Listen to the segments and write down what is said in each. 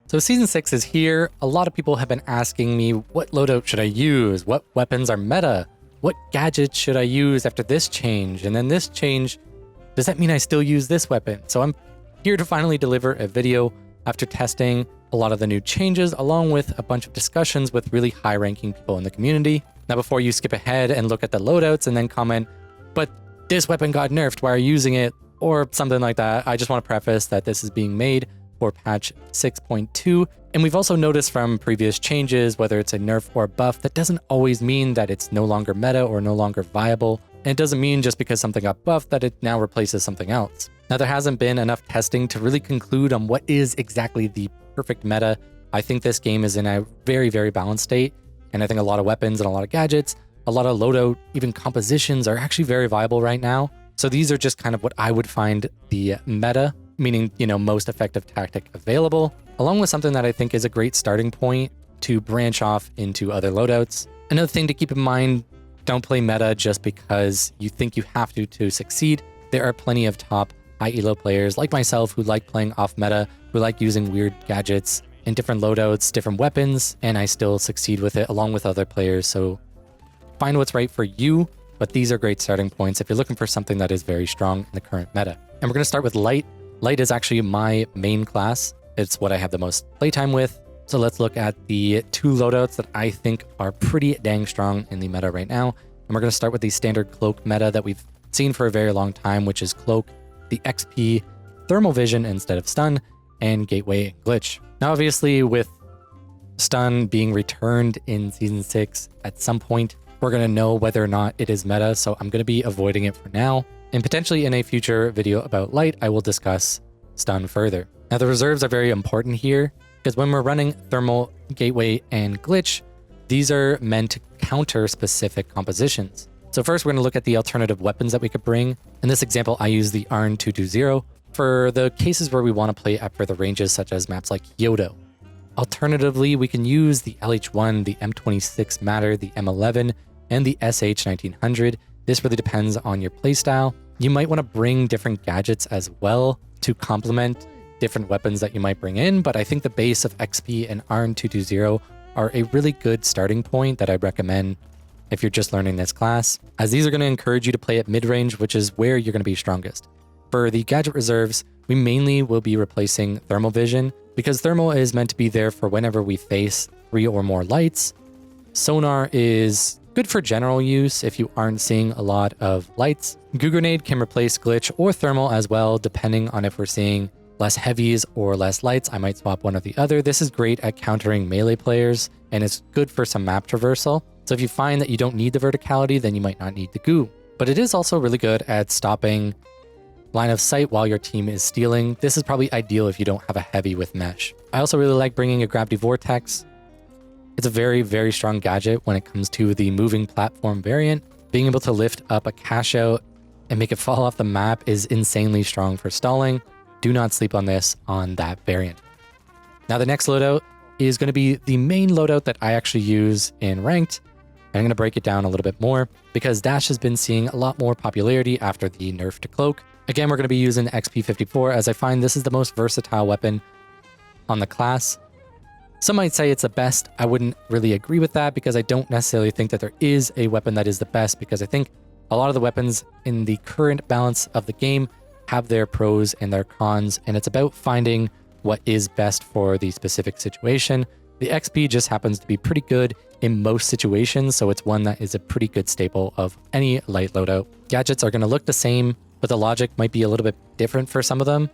So Season 6 is here. A lot of people have been asking me, what loadout should I use? What weapons are meta? What gadgets should I use after this change? And then this change, does that mean I still use this weapon? So I'm here to finally deliver a video after testing a lot of the new changes, along with a bunch of discussions with really high-ranking people in the community. Now, before you skip ahead and look at the loadouts and then comment, but this weapon got nerfed, why are you using it? Or something like that, I just want to preface that this is being made for patch 6.2. And we've also noticed from previous changes, whether it's a nerf or a buff, that doesn't always mean that it's no longer meta or no longer viable. And it doesn't mean just because something got buffed that it now replaces something else. Now, there hasn't been enough testing to really conclude on what is exactly the perfect meta. I think this game is in a very, very balanced state. And I think a lot of weapons and a lot of gadgets, a lot of loadout, even compositions are actually very viable right now. So these are just kind of what I would find the meta, meaning, most effective tactic available, along with something that I think is a great starting point to branch off into other loadouts. Another thing to keep in mind, don't play meta just because you think you have to succeed. There are plenty of top high elo players like myself who like playing off meta, who like using weird gadgets and different loadouts, different weapons, and I still succeed with it along with other players. So find what's right for you, but these are great starting points if you're looking for something that is very strong in the current meta. And we're going to start with Light. Light is actually my main class. It's what I have the most playtime with. So let's look at the two loadouts that I think are pretty dang strong in the meta right now. And we're going to start with the standard cloak meta that we've seen for a very long time, which is cloak, the XP, thermal vision instead of stun, and gateway glitch. Now, obviously, with stun being returned in Season 6 at some point, we're going to know whether or not it is meta, so I'm going to be avoiding it for now. And potentially in a future video about Light, I will discuss stun further. Now, the reserves are very important here, because when we're running thermal, gateway, and glitch, these are meant to counter specific compositions. So first, we're going to look at the alternative weapons that we could bring. In this example, I use the ARN220 for the cases where we want to play at further ranges, such as maps like Yodo. Alternatively, we can use the LH1, the M26 Matter, the M11, and the SH1900. This really depends on your playstyle. You might want to bring different gadgets as well to complement different weapons that you might bring in, but I think the base of XP and ARN220 are a really good starting point that I'd recommend if you're just learning this class, as these are going to encourage you to play at mid-range, which is where you're going to be strongest. For the gadget reserves, we mainly will be replacing thermal vision, because thermal is meant to be there for whenever we face 3 or more lights. Sonar is good for general use if you aren't seeing a lot of lights. Goo Grenade can replace glitch or thermal as well, depending on if we're seeing less heavies or less lights. I might swap one or the other. This is great at countering melee players, and it's good for some map traversal. So if you find that you don't need the verticality, then you might not need the goo. But it is also really good at stopping line of sight while your team is stealing. This is probably ideal if you don't have a heavy with mesh. I also really like bringing a gravity vortex. It's a very, very strong gadget when it comes to the moving platform variant. Being able to lift up a cash out and make it fall off the map is insanely strong for stalling. Do not sleep on this on that variant. Now, the next loadout is going to be the main loadout that I actually use in ranked. I'm going to break it down a little bit more because Dash has been seeing a lot more popularity after the nerf to cloak. Again, we're going to be using XP54 as I find this is the most versatile weapon on the class. Some might say it's the best. I wouldn't really agree with that because I don't necessarily think that there is a weapon that is the best, because I think a lot of the weapons in the current balance of the game have their pros and their cons, and it's about finding what is best for the specific situation. The XP just happens to be pretty good in most situations, so it's one that is a pretty good staple of any light loadout. Gadgets are going to look the same, but the logic might be a little bit different for some of them.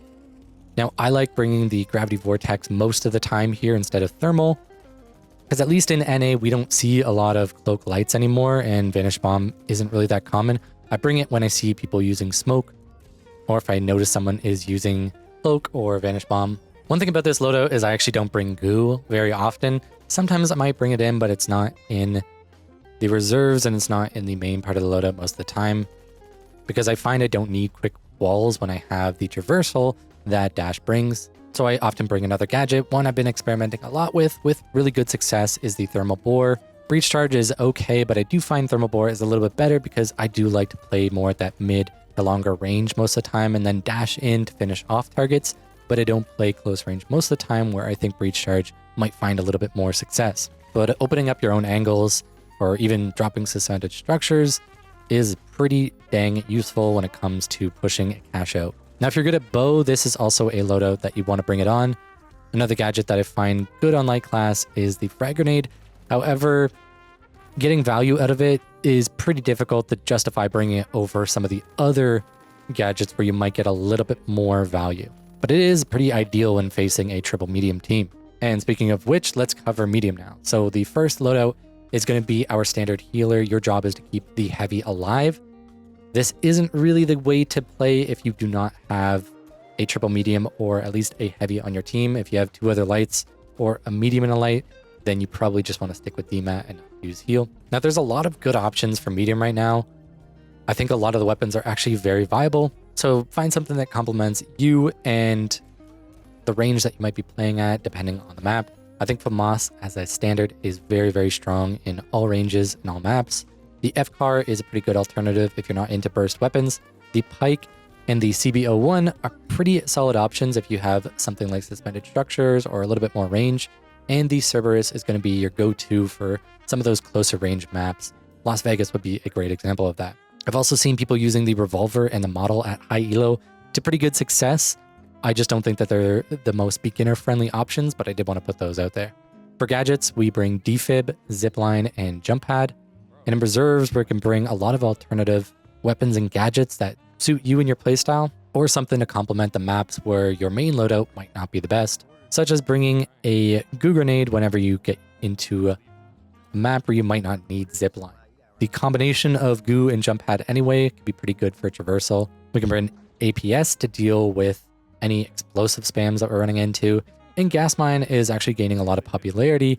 Now, I like bringing the gravity vortex most of the time here instead of thermal, because at least in NA, we don't see a lot of cloak lights anymore, and Vanish Bomb isn't really that common. I bring it when I see people using smoke, or if I notice someone is using cloak or Vanish Bomb. One thing about this loadout is I actually don't bring goo very often. Sometimes I might bring it in, but it's not in the reserves and it's not in the main part of the loadout most of the time, because I find I don't need quick walls when I have the traversal that Dash brings. So I often bring another gadget. One I've been experimenting a lot with really good success, is the Thermal Bore. Breach Charge is okay, but I do find Thermal Bore is a little bit better because I do like to play more at that mid to longer range most of the time and then dash in to finish off targets. but I don't play close range most of the time, where I think breach charge might find a little bit more success. But opening up your own angles or even dropping suspended structures is pretty dang useful when it comes to pushing a cash out. Now, if you're good at bow, this is also a loadout that you want to bring it on. Another gadget that I find good on light class is the frag grenade. However, getting value out of it is pretty difficult to justify bringing it over some of the other gadgets where you might get a little bit more value. But it is pretty ideal when facing a triple medium team. And speaking of which, let's cover medium now. So the first loadout is going to be our standard healer. Your job is to keep the heavy alive. This isn't really the way to play if you do not have a triple medium or at least a heavy on your team. If you have two other lights or a medium and a light, then you probably just want to stick with DMAT and not use heal. Now, there's a lot of good options for medium right now. I think a lot of the weapons are actually very viable. So find something that complements you and the range that you might be playing at, depending on the map. I think FAMAS as a standard is very, very strong in all ranges and all maps. The FCAR is a pretty good alternative if you're not into burst weapons. The Pike and the CB01 are pretty solid options if you have something like suspended structures or a little bit more range. And the Cerberus is going to be your go-to for some of those closer range maps. Las Vegas would be a great example of that. I've also seen people using the revolver and the model at high elo to pretty good success. I just don't think that they're the most beginner-friendly options, but I did want to put those out there. For gadgets, we bring defib, zipline, and jump pad. And in reserves, we can bring a lot of alternative weapons and gadgets that suit you and your playstyle, or something to complement the maps where your main loadout might not be the best, such as bringing a goo grenade whenever you get into a map where you might not need zipline. The combination of goo and jump pad anyway can be pretty good for traversal. We can bring APS to deal with any explosive spams that we're running into, and gas mine is actually gaining a lot of popularity.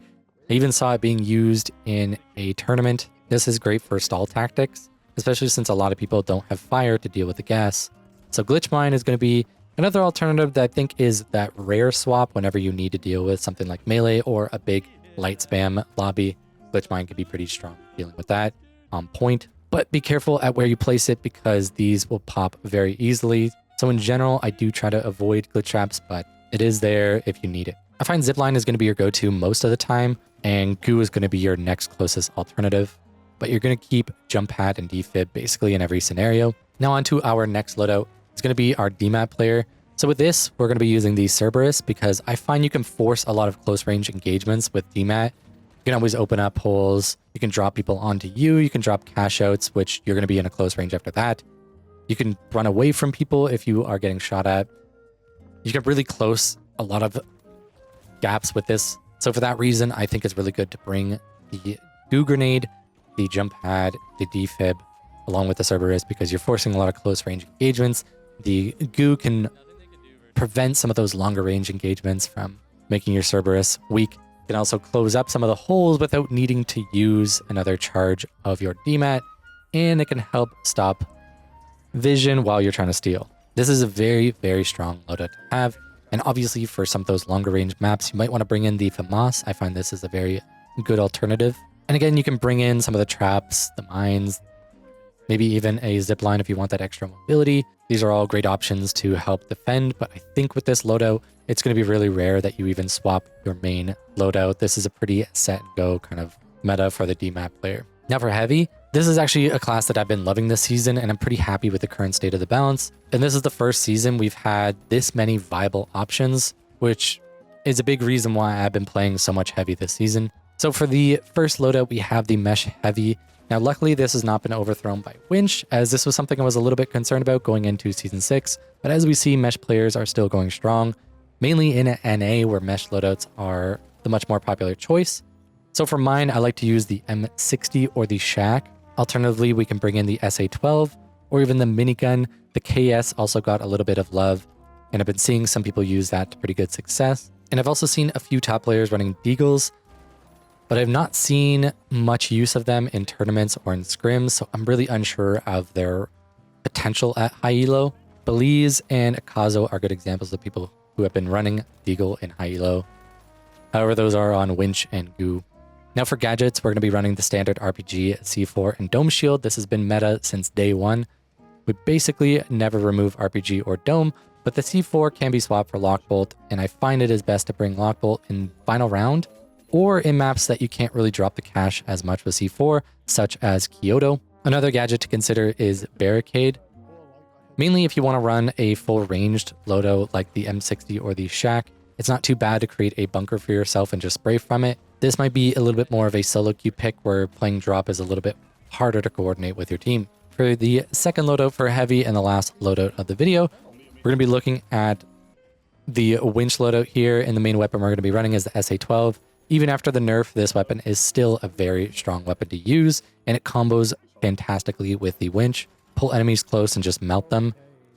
I even saw it being used in a tournament. This is great for stall tactics, especially since a lot of people don't have fire to deal with the gas. So glitch mine is going to be another alternative that I think is that rare swap whenever you need to deal with something like melee or a big light spam lobby. Glitch mine can be pretty strong dealing with that on point, but be careful at where you place it because these will pop very easily. So in general, I do try to avoid glitch traps, but it is there if you need it. I find zipline is going to be your go-to most of the time, and goo is going to be your next closest alternative, but you're going to keep jump pad and defib basically in every scenario. Now on to our next loadout. It's going to be our DMAT player. So with this, we're going to be using the Cerberus because I find you can force a lot of close range engagements with DMAT. You can always open up holes. You can drop people onto you. You can drop cash outs, which you're going to be in a close range after that. You can run away from people if you are getting shot at. You can really close a lot of gaps with this. So for that reason, I think it's really good to bring the goo grenade, the jump pad, the defib, along with the Cerberus because you're forcing a lot of close range engagements. The goo can prevent some of those longer range engagements from making your Cerberus weak. You can also close up some of the holes without needing to use another charge of your DMAT, and it can help stop vision while you're trying to steal. This is a very, very strong loadout to have, and obviously for some of those longer range maps, you might want to bring in the FAMAS. I find this is a very good alternative. And again, you can bring in some of the traps, the mines, maybe even a zipline if you want that extra mobility. These are all great options to help defend, but I think with this loadout, it's going to be really rare that you even swap your main loadout. This is a pretty set and go kind of meta for the DMAT player. Now for heavy, this is actually a class that I've been loving this season, and I'm pretty happy with the current state of the balance. And this is the first season we've had this many viable options, which is a big reason why I've been playing so much heavy this season. So for the first loadout, we have the mesh heavy. Now, luckily, this has not been overthrown by winch, as this was something I was a little bit concerned about going into Season 6. But as we see, mesh players are still going strong, mainly in NA, where mesh loadouts are the much more popular choice. So for mine, I like to use the M60 or the Shack. Alternatively, we can bring in the SA-12 or even the minigun. The KS also got a little bit of love, and I've been seeing some people use that to pretty good success. And I've also seen a few top players running Deagles, but I've not seen much use of them in tournaments or in scrims, so I'm really unsure of their potential at high elo. Belize and Akazo are good examples of people who have been running Deagle in high elo. However, those are on winch and goo. Now for gadgets, we're going to be running the standard RPG, C4, and Dome Shield. This has been meta since day one. We basically never remove RPG or Dome, but the C4 can be swapped for Lockbolt, and I find it is best to bring Lockbolt in final round, or in maps that you can't really drop the cash as much with C4, such as Kyoto. Another gadget to consider is Barricade. Mainly if you want to run a full ranged loadout like the M60 or the Shack, it's not too bad to create a bunker for yourself and just spray from it. This might be a little bit more of a solo queue pick where playing drop is a little bit harder to coordinate with your team. For the second loadout for heavy and the last loadout of the video, we're going to be looking at the winch loadout here, and the main weapon we're going to be running is the SA-12. Even after the nerf, this weapon is still a very strong weapon to use, and it combos fantastically with the winch. Pull enemies close and just melt them.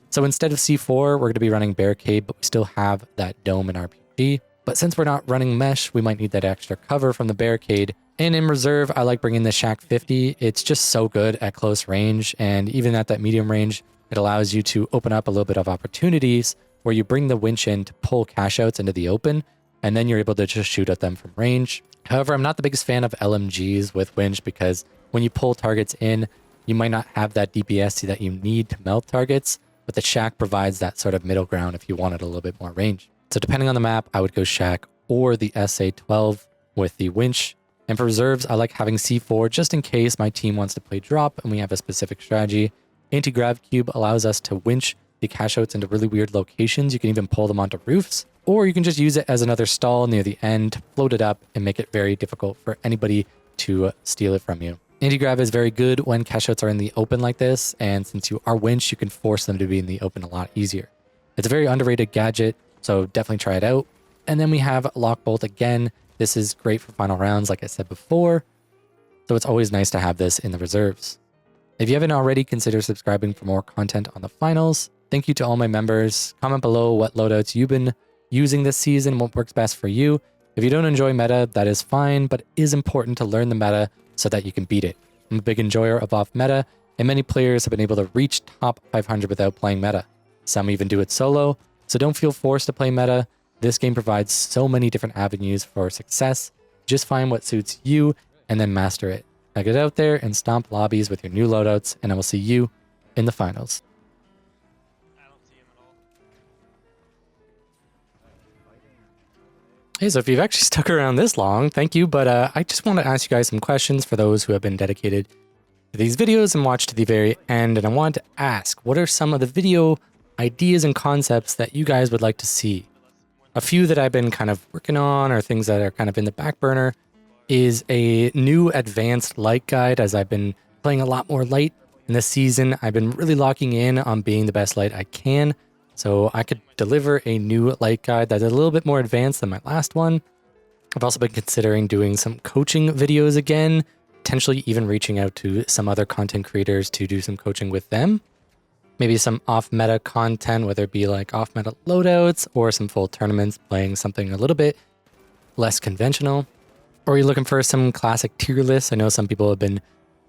So instead of C4, we're going to be running Barricade, but we still have that dome in RPG. But since we're not running mesh, we might need that extra cover from the Barricade. And in reserve, I like bringing the Shack 50. It's just so good at close range, and even at that medium range, it allows you to open up a little bit of opportunities where you bring the winch in to pull cash outs into the open, and then you're able to just shoot at them from range. However, I'm not the biggest fan of LMGs with winch because when you pull targets in, you might not have that DPS that you need to melt targets, but the Shack provides that sort of middle ground if you wanted a little bit more range. So depending on the map, I would go Shack or the SA-12 with the winch. And for reserves, I like having C4 just in case my team wants to play drop and we have a specific strategy. Anti-grav cube allows us to winch the cash outs into really weird locations. You can even pull them onto roofs, or you can just use it as another stall near the end, float it up, and make it very difficult for anybody to steal it from you. Anti-grav is very good when cash outs are in the open like this, and since you are winch, you can force them to be in the open a lot easier. It's a very underrated gadget, so definitely try it out. And then we have Lockbolt again. This is great for final rounds, like I said before, so it's always nice to have this in the reserves. If you haven't already, consider subscribing for more content on the finals. Thank you to all my members. Comment below what loadouts you've been using this season, what works best for you. If you don't enjoy meta, that is fine, but it is important to learn the meta so that you can beat it. I'm a big enjoyer of off meta, and many players have been able to reach top 500 without playing meta. Some even do it solo, so don't feel forced to play meta. This game provides so many different avenues for success. Just find what suits you and then master it. Now get out there and stomp lobbies with your new loadouts, and I will see you in the finals. Hey, so if you've actually stuck around this long, thank you, but I just want to ask you guys some questions for those who have been dedicated to these videos and watched to the very end, and I wanted to ask, what are some of the video ideas and concepts that you guys would like to see? A few that I've been kind of working on, or things that are kind of in the back burner, is a new advanced light guide. As I've been playing a lot more light in this season, I've been really locking in on being the best light I can, so I could deliver a new light guide that's a little bit more advanced than my last one. I've also been considering doing some coaching videos again, potentially even reaching out to some other content creators to do some coaching with them. Maybe some off-meta content, whether it be like off-meta loadouts or some full tournaments playing something a little bit less conventional. Or are you looking for some classic tier lists? I know some people have been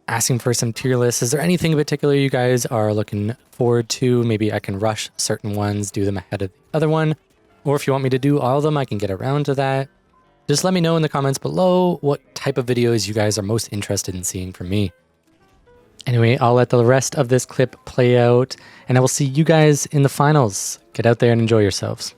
asking for some tier lists. Is there anything in particular you guys are looking forward to? Maybe I can rush certain ones, do them ahead of the other one. Or if you want me to do all of them, I can get around to that. Just let me know in the comments below what type of videos you guys are most interested in seeing from me. Anyway, I'll let the rest of this clip play out, and I will see you guys in the finals. Get out there and enjoy yourselves.